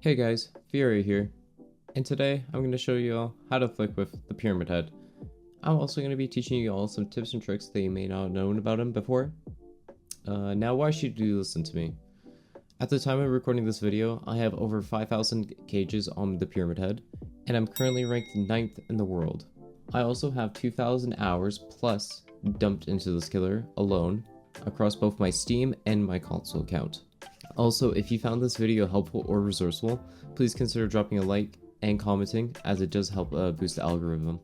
Hey guys, Fury here, and today I'm going to show you all how to flick with the Pyramid Head. I'm also going to be teaching you all some tips and tricks that you may not have known about him before. Now why should you listen to me? At the time of recording this video, I have over 5,000 cages on the Pyramid Head, and I'm currently ranked 9th in the world. I also have 2,000 hours plus dumped into this killer alone across both my Steam and my console account. Also, if you found this video helpful or resourceful, please consider dropping a like and commenting, as it does help boost the algorithm.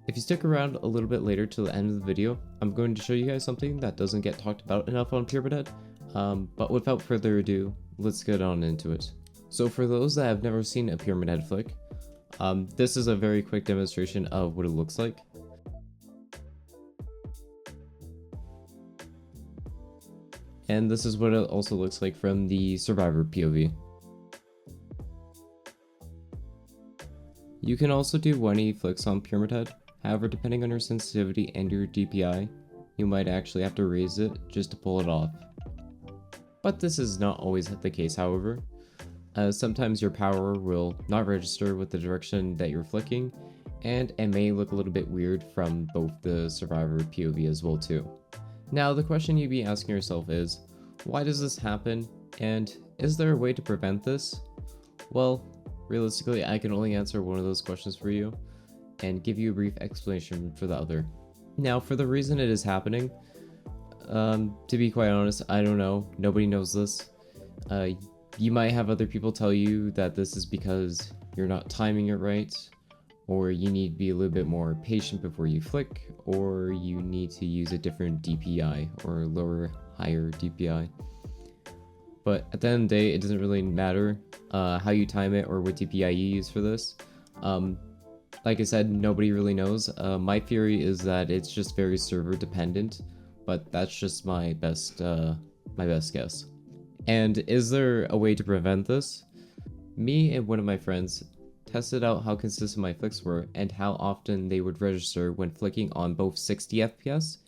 If you stick around a little bit later to the end of the video, I'm going to show you guys something that doesn't get talked about enough on Pyramid Head. But without further ado, let's get on into it. So for those that have never seen a Pyramid Head flick, this is a very quick demonstration of what it looks like. And this is what it also looks like from the survivor POV. You can also do 180 flicks on Pyramid Head, however depending on your sensitivity and your DPI, you might actually have to raise it just to pull it off. But this is not always the case, however. Sometimes your power will not register with the direction that you're flicking, and it may look a little bit weird from both the survivor POV as well too. Now the question you'd be asking yourself is, why does this happen, and is there a way to prevent this? Well, realistically I can only answer one of those questions for you, and give you a brief explanation for the other. Now for the reason it is happening, to be quite honest, I don't know, nobody knows this. You might have other people tell you that this is because you're not timing it right, or you need to be a little bit more patient before you flick, or you need to use a different DPI or lower, higher DPI. But at the end of the day, it doesn't really matter how you time it or what DPI you use for this. Like I said, nobody really knows. My theory is that it's just very server dependent, but that's just my best guess. And is there a way to prevent this? Me and one of my friends tested out how consistent my flicks were and how often they would register when flicking on both 60 FPS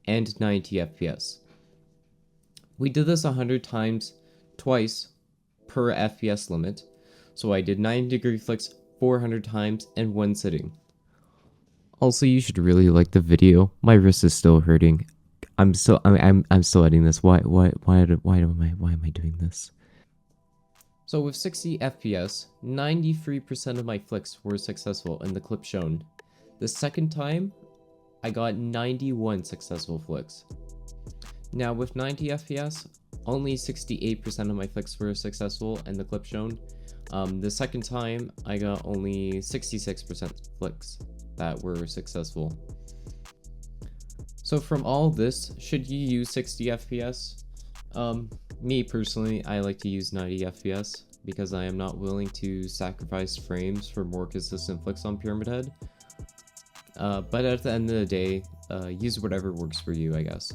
and 90 FPS. We did this 100 times, twice per FPS limit, so I did 90-degree flicks 400 times in one sitting. Also, you should really like the video. My wrist is still hurting. I'm still editing this. Why am I doing this? So with 60 FPS, 93% of my flicks were successful in the clip shown. The second time, I got 91 successful flicks. Now with 90 FPS, only 68% of my flicks were successful in the clip shown. The second time, I got only 66% flicks that were successful. So from all this, should you use 60 FPS? Me personally, I like to use 90 FPS because I am not willing to sacrifice frames for more consistent flicks on Pyramid Head. But at the end of the day, use whatever works for you, I guess.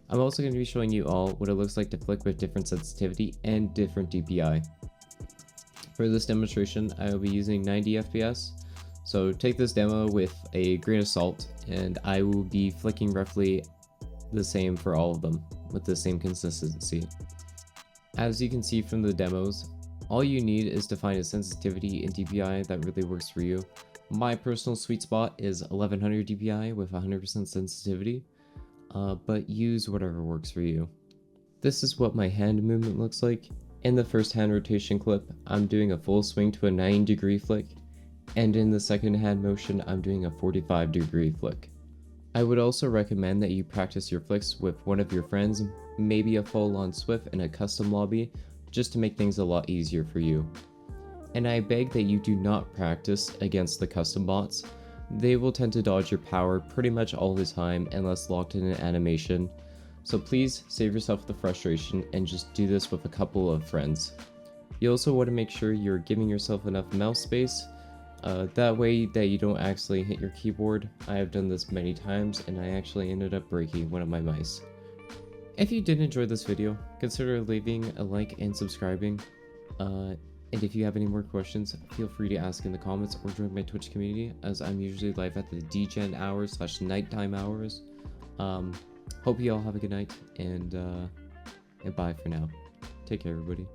I'm also going to be showing you all what it looks like to flick with different sensitivity and different DPI. For this demonstration, I will be using 90 FPS, so take this demo with a grain of salt, and I will be flicking roughly the same for all of them, with the same consistency. As you can see from the demos, all you need is to find a sensitivity and DPI that really works for you. My personal sweet spot is 1100 DPI with 100% sensitivity. But use whatever works for you. This is what my hand movement looks like. In the first hand rotation clip, I'm doing a full swing to a 90-degree flick, and in the second hand motion, I'm doing a 45-degree flick. I would also recommend that you practice your flicks with one of your friends, maybe a full-on Swift in a custom lobby, just to make things a lot easier for you. And I beg that you do not practice against the custom bots. they will tend to dodge your power pretty much all the time unless locked in an animation. So please save yourself the frustration and just do this with a couple of friends. You also want to make sure you're giving yourself enough mouse space, that way that you don't actually hit your keyboard. I have done this many times and I actually ended up breaking one of my mice. If you did enjoy this video, consider leaving a like and subscribing. And if you have any more questions, feel free to ask in the comments or join my Twitch community, as I'm usually live at the degen hours / nighttime hours. Hope you all have a good night, and bye for now. Take care, everybody.